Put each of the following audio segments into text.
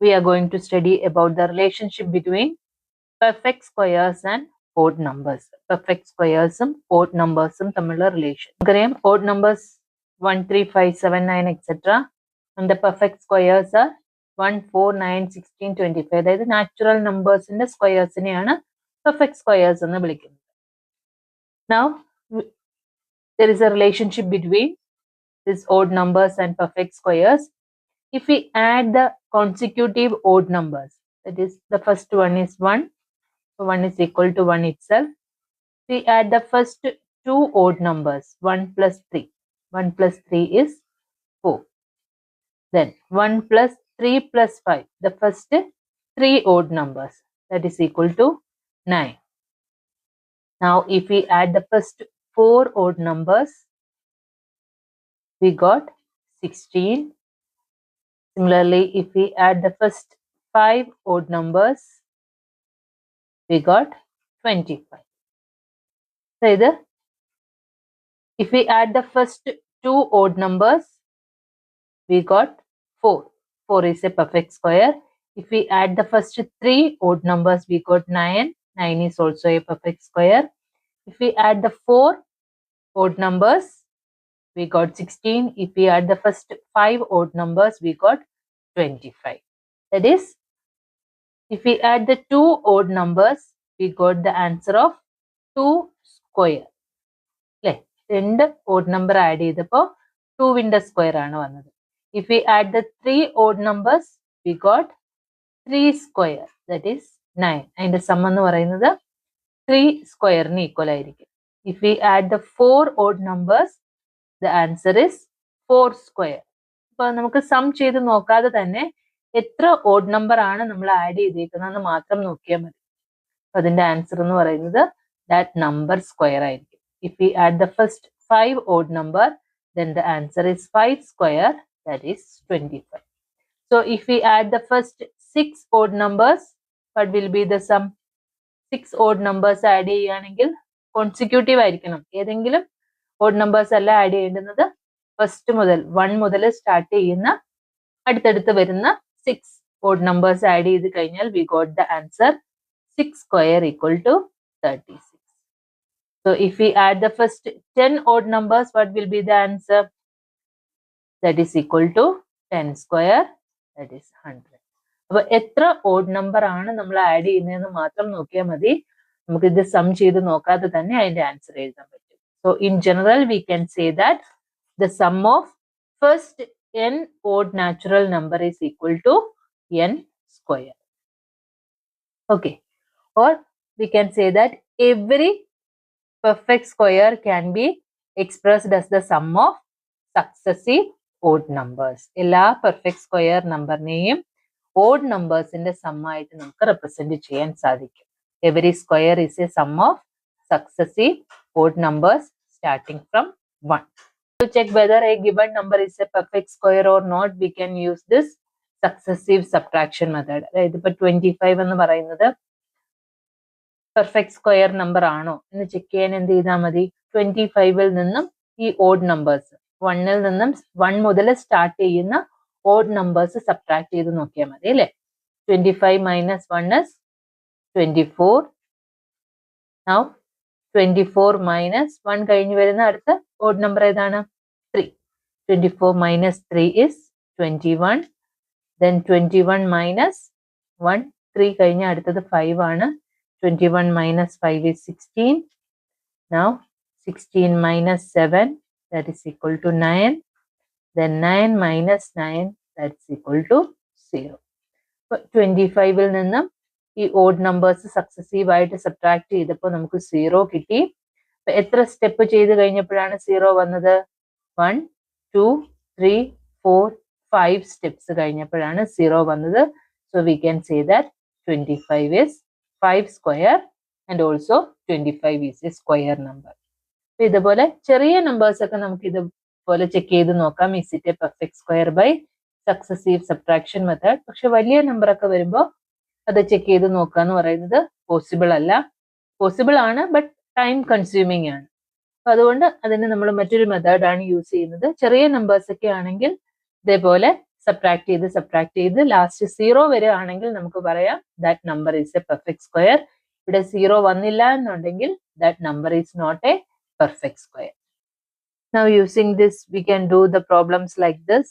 we are going to study about the relationship between perfect squares and odd numbers. Perfect squares ഉം odd numbers ഉം തമ്മിലുള്ള relation. നമുക്കറിയാം odd numbers 1, 3, 5, 7, 9 etc. And the perfect squares are 1, 4, 9, 16, 25. അതായത് natural numbersന്റെ squaresനെയാണ് perfect squares എന്ന് വിളിക്കുന്നത്. Now there is a relationship between these odd numbers and perfect squares. If we add the consecutive odd numbers, that is the first one is 1, so 1 is equal to 1 itself. We add the first two odd numbers, 1 plus 3. 1 plus 3 is 4. Then 1 plus 3 plus 5, the first three odd numbers, that is equal to 9. Now if we add the first four odd numbers, we got 16. Similarly, if we add the first 5 odd numbers, we got 25. So either if we add the first two odd numbers, we got 4. 4 is a perfect square. If we add the first three odd numbers, we got 9. 9 is also a perfect square. If we add the 4 odd numbers, we got 16. If we add the first 5 odd numbers, we got 25. That is, if we add the two odd numbers, we got the answer of 2 square. രണ്ട് odd number add ചെയ്തപ്പോൾ 2 square ആണ് വന്നത്. If we add the 3 odd numbers, we got 3 square, that is 9. അതിന്റെ some എന്ന് പറയുന്നത് 3 സ്ക്വയറിന് equal ആയിരിക്കും. If we add the 4 odd numbers, the answer is 4 square. അപ്പോൾ നമുക്ക് സം ചെയ്ത് നോക്കാതെ തന്നെ എത്ര ഓഡ് നമ്പർ ആണ് നമ്മൾ ആഡ് ചെയ്തേക്കുന്നതെന്ന് മാത്രം നോക്കിയാൽ മതി. അപ്പോൾ അതിന്റെ ആൻസർ എന്ന് പറയുന്നത് that number square ആയിരിക്കും. If we add the first 5 odd number, then the answer is 5 square, that is 25. So if we add the first 6 odd numbers, what will be the sum? 6 odd numbers add ചെയ്യുകയാണെങ്കിൽ consecutive ആയിരിക്കണം. ഏതെങ്കിലും odd numbers അല്ല add ചെയ്യേണ്ടുന്നത്. First മുതൽ 1 മുതൽ start ചെയ്യുന്ന അടുത്തടുത്ത് വരുന്ന 6 odd numbers add ചെയ്ത് കഴിഞ്ഞാൽ we got the answer 6 square equal to 36. So if we add the first 10 odd numbers, what will be the answer? That is equal to 10 square, that is 100. അപ്പോൾ എത്ര odd number ആണ് നമ്മൾ add ചെയ്യുന്നതെന്ന് മാത്രം നോക്കിയാൽ മതി. നമുക്ക് ഇത് സം ചെയ്ത് നോക്കാതെ തന്നെ അതിന്റെ ആൻസർ എഴുതാൻ പറ്റും. So in general, we can say that the sum of first n odd natural number is equal to n square. Okay. Or we can say that every perfect square can be expressed as the sum of successive odd numbers. എല്ലാ perfect square നമ്പറിനെയും odd numbers-ന്റെ some ആയിട്ട് നമുക്ക് represent ചെയ്യാൻ സാധിക്കും. Every square is a sum of successive odd numbers starting from 1. To check whether a given number is a perfect square or not, we can use this successive subtraction method. അതായത് ഇപ്പോൾ 25 എന്ന് പറയുന്നത് perfect square number ആണോ എന്ന് check ചെയ്യാൻ എന്ത് ചെയ്താൽ മതി? 25-ൽ നിന്നും ഈ ഓഡ് നമ്പേഴ്സ് 1-ൽ നിന്നും 1 മുതൽ സ്റ്റാർട്ട് ചെയ്യുന്ന ഓഡ് നമ്പേഴ്സ് സബ്ട്രാക്ട് ചെയ്ത് നോക്കിയാൽ മതി അല്ലേ? 25 minus 1 is 24. Now 24 minus 1 കഴിഞ്ഞ് വരുന്ന അടുത്ത ഓഡ് നമ്പർ ഏതാണ്? 3. 24 minus 3 is 21. Then 21 minus 1, 3 കഴിഞ്ഞ അടുത്തത് 5 ആണ്. 21 minus 5 is 16. Now 16 minus 7, that is equal to 9. Then 9 minus 9, that is equal to 0. 25-ൽ നിന്നും ഈ ഓഡ് നമ്പേഴ്സ് സക്സസീവ് ആയിട്ട് സബ്ട്രാക്ട് ചെയ്തപ്പോൾ നമുക്ക് 0 കിട്ടി. എത്ര സ്റ്റെപ്പ് ചെയ്ത് കഴിഞ്ഞപ്പോഴാണ് 0 വന്നത്? 1, 2, 3, 4, 5 സ്റ്റെപ്സ് കഴിഞ്ഞപ്പോഴാണ് 0 വന്നത്. So we can say that 25 is 5 square and also 25 is a square number. ഇതുപോലെ ചെറിയ നമ്പേഴ്സ് ഒക്കെ നമുക്ക് ഇതുപോലെ ചെക്ക് ചെയ്ത് നോക്കാം. Is it a perfect square by successive subtraction method? പക്ഷെ വലിയ നമ്പർ ഒക്കെ വരുമ്പോൾ അത് ചെക്ക് ചെയ്ത് നോക്കുക എന്ന് പറയുന്നത് പോസിബിൾ അല്ല. പോസിബിൾ ആണ്, ബട്ട് ടൈം കൺസ്യൂമിങ് ആണ്. അപ്പൊ അതുകൊണ്ട് അതിന് നമ്മൾ മറ്റൊരു മെത്തേഡാണ് യൂസ് ചെയ്യുന്നത്. ചെറിയ നമ്പേഴ്സ് ഒക്കെ ആണെങ്കിൽ ഇതേപോലെ സബ്ട്രാക്ട് ചെയ്ത് ലാസ്റ്റ് 0 വരികയാണെങ്കിൽ നമുക്ക് പറയാം that number is a perfect square. ഇവിടെ 0 വന്നില്ല എന്നുണ്ടെങ്കിൽ that number is not a perfect square. Now using this we can do the problems like this.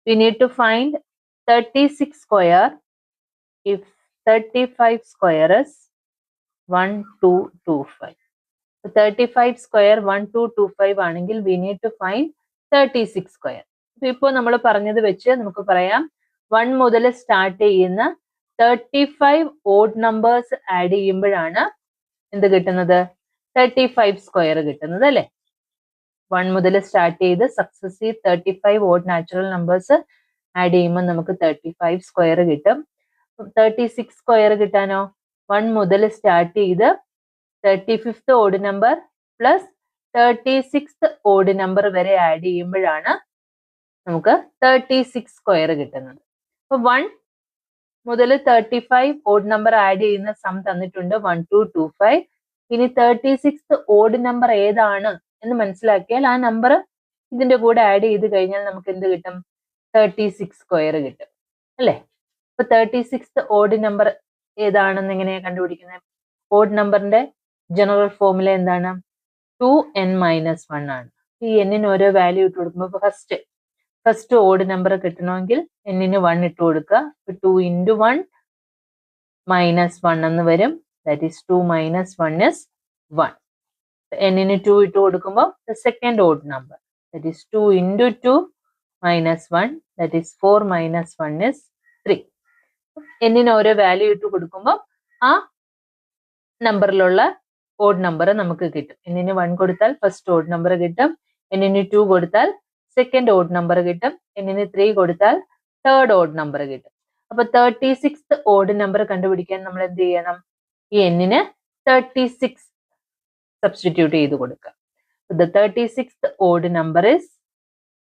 We need to find 36 square if 35 square is 1225. So 35 square 1225 ആണെങ്കിൽ we need to find 36 square. ഇപ്പോൾ നമ്മൾ പറഞ്ഞത് വെച്ച് നമുക്ക് പറയാം 1 മുതൽ start ചെയ്യുന്ന 35 odd numbers add ചെയ്യുമ്പോഴാണ് എന്ത് കിട്ടുന്നത് 35 സ്ക്വയർ കിട്ടുന്നത് അല്ലേ 1 മുതൽ സ്റ്റാർട്ട് ചെയ്ത് successive 35 odd natural numbers add ചെയ്യുമ്പോൾ നമുക്ക് 35 സ്ക്വയർ കിട്ടും 36 സ്ക്വയർ കിട്ടാനോ 1 മുതൽ സ്റ്റാർട്ട് ചെയ്ത് 35th odd number plus 36th odd number വരെ ആഡ് ചെയ്യുമ്പോഴാണ് നമുക്ക് 36 സ്ക്വയർ കിട്ടുന്നത്. അപ്പൊ 1 മുതൽ 35 ഓഡ് നമ്പർ ആഡ് ചെയ്യുന്ന സം തന്നിട്ടുണ്ട് 1225. ഇനി 36th ഓഡ് നമ്പർ ഏതാണ് എന്ന് മനസ്സിലാക്കിയാൽ ആ നമ്പർ ഇതിന്റെ കൂടെ ആഡ് ചെയ്ത് കഴിഞ്ഞാൽ നമുക്ക് എന്ത് കിട്ടും 36 സ്ക്വയർ കിട്ടും അല്ലേ. അപ്പൊ 36th ഓഡ് നമ്പർ ഏതാണെന്ന് എങ്ങനെയാ കണ്ടുപിടിക്കുന്നത്? ഓഡ് നമ്പറിന്റെ ജനറൽ ഫോർമുല എന്താണ്? 2n-1 ആണ്. ഈ എന്നിന് ഓരോ വാല്യൂ ഇട്ട് കൊടുക്കുമ്പോൾ ഫസ്റ്റ് ഓഡ് നമ്പർ കിട്ടണമെങ്കിൽ എന്നിന് 1 ഇട്ട് കൊടുക്കുക. 2 into 1 minus 1 എന്ന് വരും. That is 2 minus 1 is 1. എന്നിന് 2 ഇട്ട് കൊടുക്കുമ്പോൾ the second odd number, that is 2 into 2 minus 1, that is 4 minus 1 is 3. എന്നിന് ഓരോ വാല്യൂ ഇട്ട് കൊടുക്കുമ്പോൾ ആ നമ്പറിലുള്ള ഓഡ് നമ്പർ നമുക്ക് കിട്ടും. എന്നിന് 1 കൊടുത്താൽ ഫസ്റ്റ് ഓഡ് നമ്പർ കിട്ടും. എന്നിന് 2 കൊടുത്താൽ സെക്കൻഡ് ഓഡ് നമ്പർ കിട്ടും. എന്നിന് 3 കൊടുത്താൽ തേർഡ് ഓഡ് നമ്പർ കിട്ടും. അപ്പൊ 36th ഓഡ് നമ്പർ കണ്ടുപിടിക്കാൻ നമ്മൾ എന്ത് ചെയ്യണം? ഈ എന്നിന് 36 സബ്സ്റ്റിറ്റ്യൂട്ട് ചെയ്ത് കൊടുക്കുക. The 36th odd number is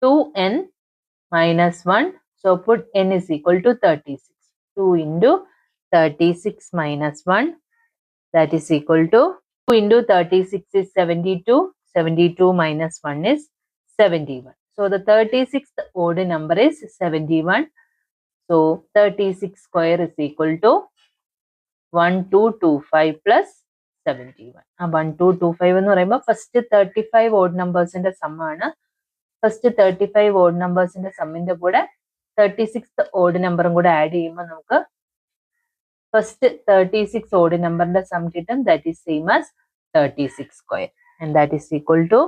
2n-1. So put n is equal to 36. 2 into 36 minus 1, that is equal to 2 into 36 is 72. 72 minus 1 is 71. So the 36th odd number is 71. So 36 square is equal to 1225 plus 71. 1225 എന്ന് പറയുമ്പോൾ first 35 odd നമ്പേഴ്സിന്റെ sum ആണ്. First 35 odd നമ്പേഴ്സിന്റെ സമ്മിന്റെ കൂടെ 36th odd നമ്പറും കൂടെ add ചെയ്യുമ്പോൾ നമുക്ക് ഫസ്റ്റ് 36 ഓഡ് നമ്പറിന്റെ സം കിട്ടും. That is same as 36 square and that is equal to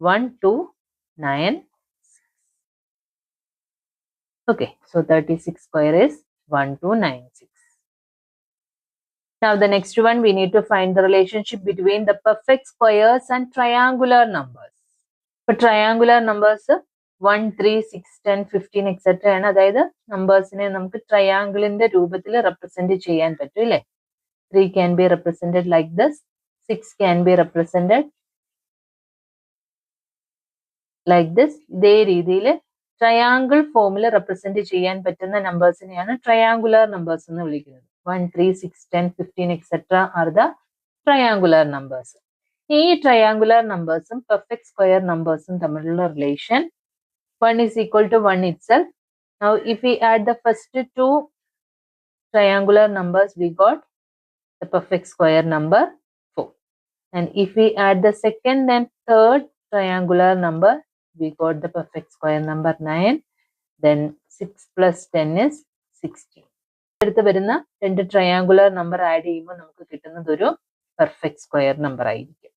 1296. Okay, so 36 square is 1296. Now the next one, we need to find the relationship between the perfect squares and triangular numbers. For triangular numbers 1, 3, 6, 10, 15 etc. ആണ്. അതായത് നമ്പേഴ്സിനെ നമുക്ക് ട്രയാങ്കിളിന്റെ രൂപത്തിൽ represent ചെയ്യാൻ പറ്റും അല്ലേ. 3 can be represented like this, 6 can be represented like this. ഇതേ രീതിയിൽ ട്രയാങ്കിൾ ഫോമിൽ റെപ്രസെന്റ് ചെയ്യാൻ പറ്റുന്ന നമ്പേഴ്സിനെയാണ് ട്രയാങ്കുലർ നമ്പേഴ്സ് എന്ന് വിളിക്കുന്നത്. 1, 3, 6, 10, 15 etc. are the triangular numbers. ഈ ട്രയാങ്കുലർ നമ്പേഴ്സും പെർഫെക്റ്റ് സ്ക്വയർ നമ്പേഴ്സും തമ്മിലുള്ള relation 1 is equal to 1 itself. Now if we add the first two triangular numbers, we got the perfect square number 4. And if we add the second and third triangular number, we got the perfect square number 9. Then 6 plus 10 is 16. അടുത്ത് വരുന്ന രണ്ട് triangular number add ചെയ്യുമ്പോൾ നമുക്ക് കിട്ടുന്നത് ഒരു perfect square number ആയിരിക്കും.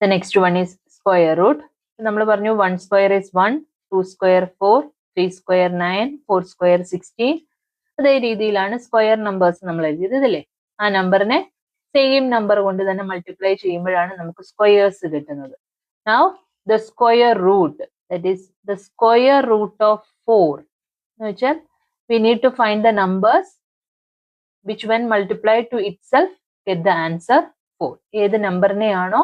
The next one is square root. നമ്മൾ പറഞ്ഞു 1 square is 1, 2 square 4, 3 square 9, 4 square 16. അതേ രീതിയിലാണ് സ്ക്വയർ നമ്പേഴ്സ് നമ്മൾ എഴുതിയത് അല്ലേ. ആ നമ്പറിനെ സെയിം നമ്പർ കൊണ്ട് തന്നെ മൾട്ടിപ്ലൈ ചെയ്യുമ്പോഴാണ് നമുക്ക് സ്ക്വയേഴ്സ് കിട്ടുന്നത്. Now the square root, that is the square root of 4. എന്ന് വെച്ചാൽ we need to find the numbers which when multiplied to itself get the answer 4. ഏത് നമ്പറിനെയാണോ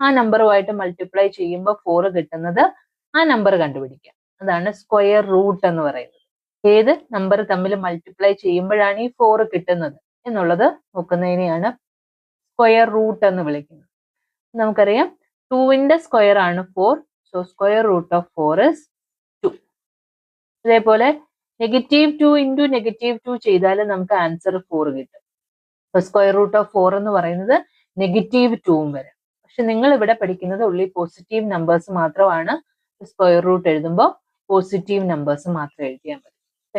ആ നമ്പറുമായിട്ട് മൾട്ടിപ്ലൈ ചെയ്യുമ്പോൾ 4 കിട്ടുന്നത് ആ നമ്പർ കണ്ടുപിടിക്കാം. അതാണ് സ്ക്വയർ റൂട്ട് എന്ന് പറയുന്നത്. ഏത് നമ്പർ തമ്മിൽ മൾട്ടിപ്ലൈ ചെയ്യുമ്പോഴാണ് ഈ 4 കിട്ടുന്നത് എന്നുള്ളത് നോക്കുന്നതിനെയാണ് സ്ക്വയർ റൂട്ട് എന്ന് വിളിക്കുന്നത്. നമുക്കറിയാം 2ന്റെ സ്ക്വയർ ആണ് 4. So square root of 4 is 2. അതേപോലെ -2 ഇൻറ്റു -2 ചെയ്താൽ നമുക്ക് ആൻസർ 4 കിട്ടും. അപ്പൊ സ്ക്വയർ റൂട്ട് ഓഫ് 4 എന്ന് പറയുന്നത് -2 വരെ. പക്ഷെ നിങ്ങൾ ഇവിടെ പഠിക്കുന്നത് ഉള്ളി പോസിറ്റീവ് നമ്പേഴ്സ് മാത്രമാണ്. സ്ക്വയർ റൂട്ട് എഴുതുമ്പോൾ പോസിറ്റീവ് നമ്പേഴ്സ് മാത്രം എഴുതിയാൽ മതി.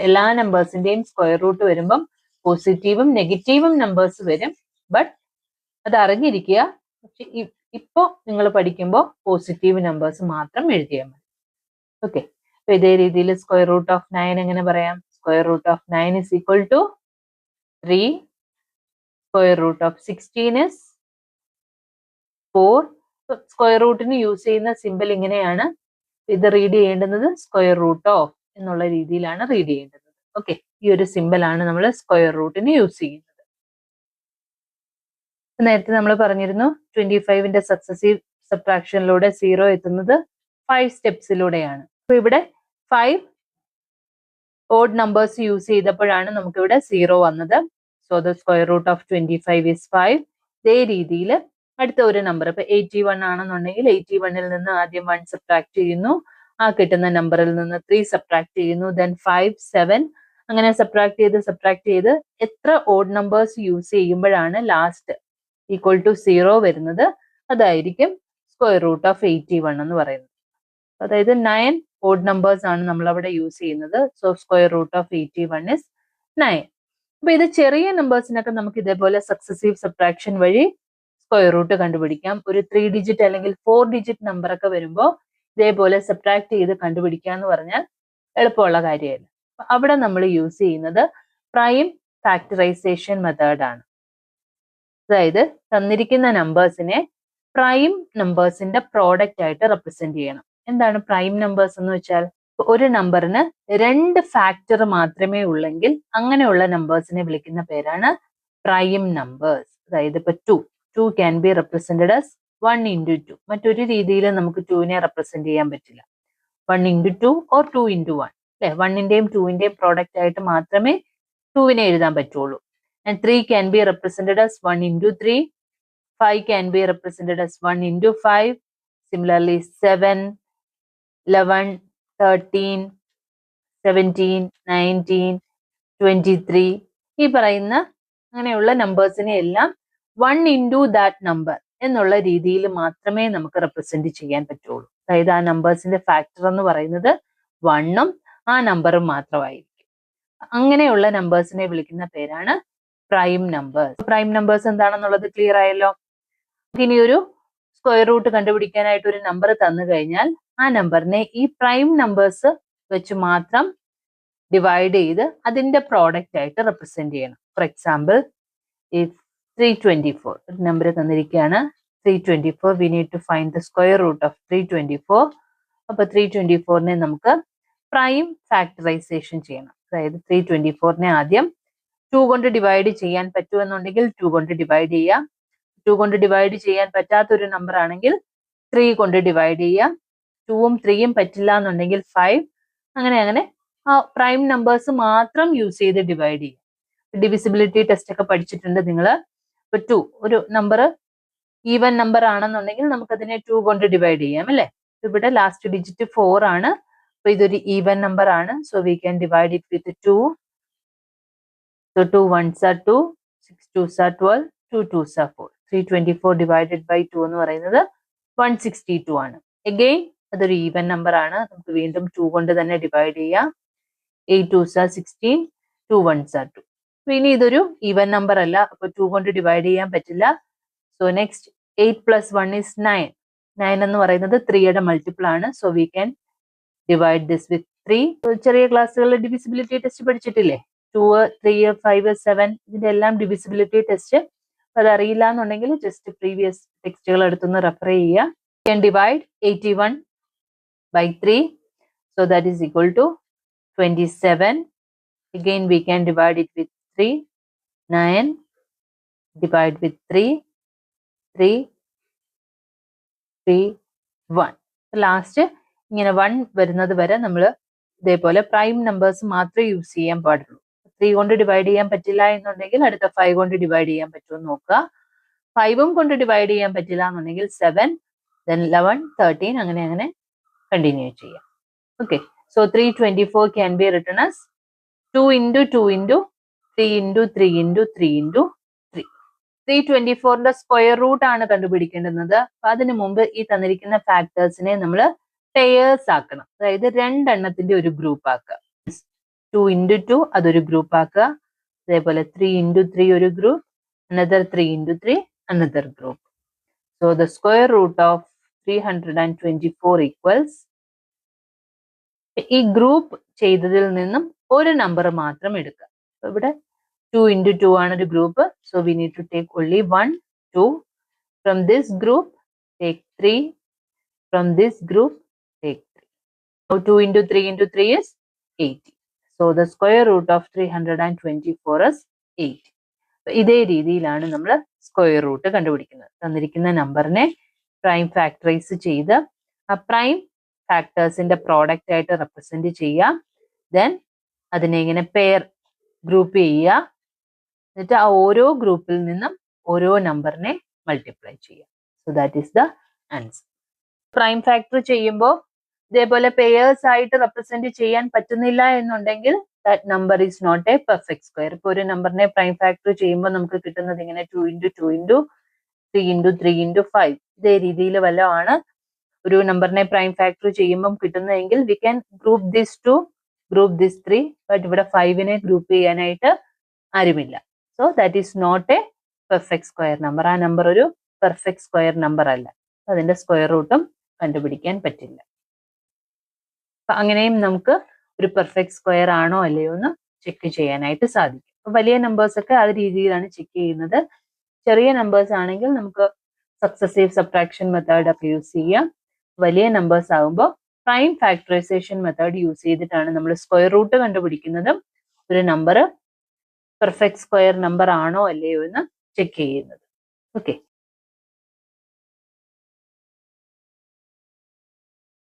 എല്ലാ നമ്പേഴ്സിന്റെയും സ്ക്വയർ റൂട്ട് വരുമ്പം പോസിറ്റീവും നെഗറ്റീവും നമ്പേഴ്സ് വരും. ബട്ട് അത് അറിഞ്ഞിരിക്കുക. പക്ഷെ ഇപ്പോ നിങ്ങൾ പഠിക്കുമ്പോൾ പോസിറ്റീവ് നമ്പേഴ്സ് മാത്രം എഴുതിയാൽ മതി. ഓക്കെ. അപ്പൊ ഇതേ രീതിയിൽ സ്ക്വയർ റൂട്ട് ഓഫ് 9 എങ്ങനെ പറയാം? Square root of 9 is equal to 3. Square root of 16 is 4. സ്ക്വയർ റൂട്ടിന് യൂസ് ചെയ്യുന്ന സിമ്പിൾ ഇങ്ങനെയാണ്. ഇത് റീഡ് ചെയ്യേണ്ടുന്നത് സ്ക്വയർ റൂട്ട് ഓഫ് എന്നുള്ള രീതിയിലാണ് റീഡ് ചെയ്യേണ്ടത്. ഓക്കെ. ഈ ഒരു സിമ്പിൾ ആണ് നമ്മൾ സ്ക്വയർ റൂട്ടിന് യൂസ് ചെയ്യുന്നത്. നേരത്തെ നമ്മൾ പറഞ്ഞിരുന്നു 25ന്റെ സക്സസീവ് സബ്ട്രാക്ഷനിലൂടെ 0 എത്തുന്നത് 5 സ്റ്റെപ്സിലൂടെയാണ്. അപ്പൊ ഇവിടെ 5 ഓഡ് നമ്പേഴ്സ് യൂസ് ചെയ്തപ്പോഴാണ് നമുക്ക് ഇവിടെ 0 വന്നത്. So the square root of 25 is 5. ഇതേ രീതിയിൽ അടുത്ത ഒരു നമ്പർ ഇപ്പൊ 81 ആണെന്നുണ്ടെങ്കിൽ 81ൽ നിന്ന് ആദ്യം 1 സബ്ട്രാക്ട് ചെയ്യുന്നു. ആ കിട്ടുന്ന നമ്പറിൽ നിന്ന് 3 സബ്ട്രാക്ട് ചെയ്യുന്നു. ദെൻ 5, 7 അങ്ങനെ സബ്ട്രാക്ട് ചെയ്ത് എത്ര ഓഡ് നമ്പേഴ്സ് യൂസ് ചെയ്യുമ്പോഴാണ് ലാസ്റ്റ് ഈക്വൽ ടു 0 വരുന്നത്, അതായിരിക്കും സ്ക്വയർ റൂട്ട് ഓഫ് 81 എന്ന് പറയുന്നത്. അതായത് 9 ഓഡ് നമ്പേഴ്സ് ആണ് നമ്മൾ അവിടെ യൂസ് ചെയ്യുന്നത്. So square root of 81 is 9. അപ്പൊ ഇത് ചെറിയ നമ്പേഴ്സിനൊക്കെ നമുക്ക് ഇതേപോലെ സക്സസീവ് സബ്ട്രാക്ഷൻ വഴി സ്ക്വയർ റൂട്ട് കണ്ടുപിടിക്കാം. ഒരു 3 ഡിജിറ്റ് അല്ലെങ്കിൽ 4 ഡിജിറ്റ് നമ്പർ ഒക്കെ വരുമ്പോൾ ഇതേപോലെ സബ്ട്രാക്ട് ചെയ്ത് കണ്ടുപിടിക്കുക എന്ന് പറഞ്ഞാൽ എളുപ്പമുള്ള കാര്യമല്ല. അവിടെ നമ്മൾ യൂസ് ചെയ്യുന്നത് പ്രൈം ഫാക്ടറൈസേഷൻ മെത്തേഡ് ആണ്. അതായത് തന്നിരിക്കുന്ന നമ്പേഴ്സിനെ പ്രൈം നമ്പേഴ്സിന്റെ പ്രോഡക്റ്റ് ആയിട്ട് റെപ്രസെന്റ് ചെയ്യണം. എന്താണ് പ്രൈം നമ്പേഴ്സ് എന്ന് വെച്ചാൽ? ഒരു നമ്പറിന് 2 ഫാക്ടർ മാത്രമേ ഉള്ളെങ്കിൽ അങ്ങനെയുള്ള നമ്പേഴ്സിനെ വിളിക്കുന്ന പേരാണ് പ്രൈം നമ്പേഴ്സ്. അതായത് ഇപ്പൊ 2 can be represented as 1 into 2. മറ്റൊരു രീതിയിൽ നമുക്ക് 2നെ റെപ്രസെന്റ് ചെയ്യാൻ പറ്റില്ല. 1 into 2 or 2 into 1 അല്ലെ? 1ന്റെയും 2ന്റെയും പ്രോഡക്റ്റ് ആയിട്ട് മാത്രമേ 2നെ എഴുതാൻ പറ്റുള്ളൂ. And 3 can be represented as 1 into 3. 5 can be represented as 1 into 5. Similarly, 7, 11, 13, 17, 19, 23 ഈ പറയുന്ന അങ്ങനെയുള്ള നമ്പേഴ്സിനെ എല്ലാം 1 into that number എന്നുള്ള രീതിയിൽ മാത്രമേ നമുക്ക് റെപ്രസെന്റ് ചെയ്യാൻ പറ്റുള്ളൂ. അതായത് ആ നമ്പേഴ്സിന്റെ ഫാക്ടർ എന്ന് പറയുന്നത് 1ഉം ആ നമ്പറും മാത്രമായിരിക്കും. അങ്ങനെയുള്ള നമ്പേഴ്സിനെ വിളിക്കുന്ന പേരാണ് പ്രൈം നമ്പേഴ്സ്. പ്രൈം നമ്പേഴ്സ് എന്താണെന്നുള്ളത് ക്ലിയർ ആയല്ലോ. ഇനി ഒരു സ്ക്വയർ റൂട്ട് കണ്ടുപിടിക്കാനായിട്ട് ഒരു നമ്പർ തന്നു കഴിഞ്ഞാൽ ആ നമ്പറിനെ ഈ പ്രൈം നമ്പേഴ്സ് വെച്ച് മാത്രം ഡിവൈഡ് ചെയ്ത് അതിന്റെ പ്രോഡക്റ്റ് ആയിട്ട് റെപ്രസെന്റ് ചെയ്യണം. ഫോർ എക്സാമ്പിൾ, ഈ 324 ഒരു നമ്പർ തന്നിരിക്കുകയാണ് 324. We need to find the square root of 324. അപ്പൊ 324നെ നമുക്ക് പ്രൈം ഫാക്ടറൈസേഷൻ ചെയ്യണം. അതായത് 324നെ ആദ്യം 2 കൊണ്ട് ഡിവൈഡ് ചെയ്യാൻ പറ്റുമെന്നുണ്ടെങ്കിൽ 2 കൊണ്ട് ഡിവൈഡ് ചെയ്യാം. 2 കൊണ്ട് ഡിവൈഡ് ചെയ്യാൻ പറ്റാത്തൊരു നമ്പർ ആണെങ്കിൽ 3 കൊണ്ട് ഡിവൈഡ് ചെയ്യാം. 2ഉം 3യും പറ്റില്ല എന്നുണ്ടെങ്കിൽ 5. അങ്ങനെ ആ പ്രൈം നമ്പേഴ്സ് മാത്രം യൂസ് ചെയ്ത് ഡിവൈഡ് ചെയ്യാം. ഡിവിസിബിലിറ്റി ടെസ്റ്റ് ഒക്കെ പഠിച്ചിട്ടുണ്ട് നിങ്ങൾ. ഇപ്പൊ 2 ഒരു നമ്പർ ഈവൻ നമ്പർ ആണെന്നുണ്ടെങ്കിൽ നമുക്കതിനെ 2 കൊണ്ട് ഡിവൈഡ് ചെയ്യാം അല്ലെ? ഇവിടെ ലാസ്റ്റ് ഡിജിറ്റ് 4 ആണ്. അപ്പൊ ഇതൊരു ഈവൻ നമ്പർ ആണ്. So we can divide it with 2. So 2 ones are 2, 6 twos are 12, 2 twos are 4. 324 divided by 2 എന്ന് പറയുന്നത് 162 ആണ്. Again അതൊരു ഈവൻ നമ്പർ ആണ്. നമുക്ക് വീണ്ടും 2 കൊണ്ട് തന്നെ ഡിവൈഡ് ചെയ്യാം. 8 twos are 16, 2 ones are 2. ഇനി ഇതൊരു ഈവൻ നമ്പർ അല്ല, അപ്പൊ 2 കൊണ്ട് ഡിവൈഡ് ചെയ്യാൻ പറ്റില്ല. So next 8 plus 1 is 9. 9 എന്ന് പറയുന്നത് 3യുടെ മൾട്ടിപ്പിൾ ആണ്. So we can divide this with 3. ചെറിയ ക്ലാസ്സുകളിൽ ഡിവിസിബിലിറ്റി ടെസ്റ്റ് പഠിച്ചിട്ടില്ലേ? 2, 3, 5, 7 ഇതിന്റെ എല്ലാം ഡിവിസിബിലിറ്റി ടെസ്റ്റ്. അതറിയില്ല എന്നുണ്ടെങ്കിൽ ജസ്റ്റ് പ്രീവിയസ് ടെക്സ്റ്റുകൾ എടുത്തൊന്ന് റെഫർ ചെയ്യുക. Can divide 81 by 3. So that is equal to 27. Again we can divide it with 3. 9 divide with 3. 3, 3, 1. Last ഇങ്ങനെ 1 വരുന്നത് വരെ നമ്മൾ ഇതേപോലെ പ്രൈം നമ്പേഴ്സ് മാത്രമേ യൂസ് ചെയ്യാൻ പാടുള്ളൂ. 3 കൊണ്ട് ഡിവൈഡ് ചെയ്യാൻ പറ്റില്ല എന്നുണ്ടെങ്കിൽ അടുത്ത 5 കൊണ്ട് ഡിവൈഡ് ചെയ്യാൻ പറ്റുമെന്ന് നോക്കുക. 5ഉം കൊണ്ട് ഡിവൈഡ് ചെയ്യാൻ പറ്റില്ല എന്നുണ്ടെങ്കിൽ 7, then 11, 13 അങ്ങനെ കണ്ടിന്യൂ ചെയ്യാം. Okay. So 324 can be written as 2 into 2 into 3 into 3 into 3 into 3. 324ന്റെ square root ആണ് കണ്ടുപിടിക്കേണ്ടുന്നത്. അപ്പൊ അതിനു മുമ്പ് ഈ തന്നിരിക്കുന്ന ഫാക്ടേഴ്സിനെ നമ്മൾ പെയേഴ്സ് ആക്കണം. അതായത് രണ്ടെണ്ണത്തിന്റെ ഒരു ഗ്രൂപ്പ് ആക്കുക. 2 into 2 അതൊരു ഗ്രൂപ്പ് ആക്കുക. അതേപോലെ 3 into 3 ഒരു group, another 3 into 3 another group. So the square root of 324 equals, ഈ ഗ്രൂപ്പ് ചെയ്തതിൽ നിന്നും ഒരു നമ്പർ മാത്രം എടുക്കുക. ഇവിടെ 2 into 2 ആണ് ഒരു group. So we need to take only 1, 2. From this group, take 3. From this group, take 3. Now 2 into 3 into 3 is 80. So the square root of 324 is 80. ഇതേ രീതിയിലാണ് നമ്മൾ സ്ക്വയർ റൂട്ട് കണ്ടുപിടിക്കുന്നത്. തന്നിരിക്കുന്ന നമ്പറിനെ പ്രൈം ഫാക്ടറൈസ് ചെയ്ത് ആ പ്രൈം ഫാക്ടേഴ്സിന്റെ പ്രോഡക്റ്റ് ആയിട്ട് represent ചെയ്യുക. ദെൻ അതിനെ ഇങ്ങനെ പെയർ ഗ്രൂപ്പ് ചെയ്യുക. എന്നിട്ട് ആ ഓരോ ഗ്രൂപ്പിൽ നിന്നും ഓരോ നമ്പറിനെ മൾട്ടിപ്ലൈ ചെയ്യുക. So that is the answer. Prime factor ചെയ്യുമ്പോൾ ഇതേപോലെ പെയേഴ്സ് ആയിട്ട് റെപ്രസെന്റ് ചെയ്യാൻ പറ്റുന്നില്ല എന്നുണ്ടെങ്കിൽ that number is not a perfect square. ഇപ്പോൾ ഒരു നമ്പറിനെ പ്രൈം ഫാക്ടർ ചെയ്യുമ്പോൾ നമുക്ക് കിട്ടുന്നത് ഇങ്ങനെ 2 into 2 into 3 into 3 into 5 ഇതേ രീതിയിൽ വല്ലതാണ് ഒരു നമ്പറിനെ പ്രൈം ഫാക്ടർ ചെയ്യുമ്പോൾ കിട്ടുന്നതെങ്കിൽ we can group this 2, group this 3, but ഇവിടെ 5നെ ഗ്രൂപ്പ് ചെയ്യാനായിട്ട് ആരുമില്ല. So that is not a perfect square number. ആ നമ്പർ ഒരു പെർഫെക്റ്റ് സ്ക്വയർ നമ്പർ അല്ല. അതിന്റെ സ്ക്വയർ റൂട്ടും കണ്ടുപിടിക്കാൻ പറ്റില്ല. അപ്പൊ അങ്ങനെയും നമുക്ക് ഒരു പെർഫെക്റ്റ് സ്ക്വയർ ആണോ അല്ലയോ എന്ന് ചെക്ക് ചെയ്യാനായിട്ട് സാധിക്കും. അപ്പൊ വലിയ നമ്പേഴ്സ് ഒക്കെ ആ രീതിയിലാണ് ചെക്ക് ചെയ്യുന്നത്. ചെറിയ നമ്പേഴ്സ് ആണെങ്കിൽ നമുക്ക് സക്സസീവ് സബ്ട്രാക്ഷൻ മെത്തേഡ് ഒക്കെ യൂസ് ചെയ്യാം. വലിയ നമ്പേഴ്സ് ആകുമ്പോൾ പ്രൈം ഫാക്ടറൈസേഷൻ മെത്തേഡ് യൂസ് ചെയ്തിട്ടാണ് നമ്മൾ സ്ക്വയർ റൂട്ട് കണ്ടുപിടിക്കുന്നതും ഒരു നമ്പർ പെർഫെക്റ്റ് സ്ക്വയർ നമ്പർ ആണോ അല്ലയോ എന്ന് ചെക്ക് ചെയ്യുന്നത്. ഓക്കെ.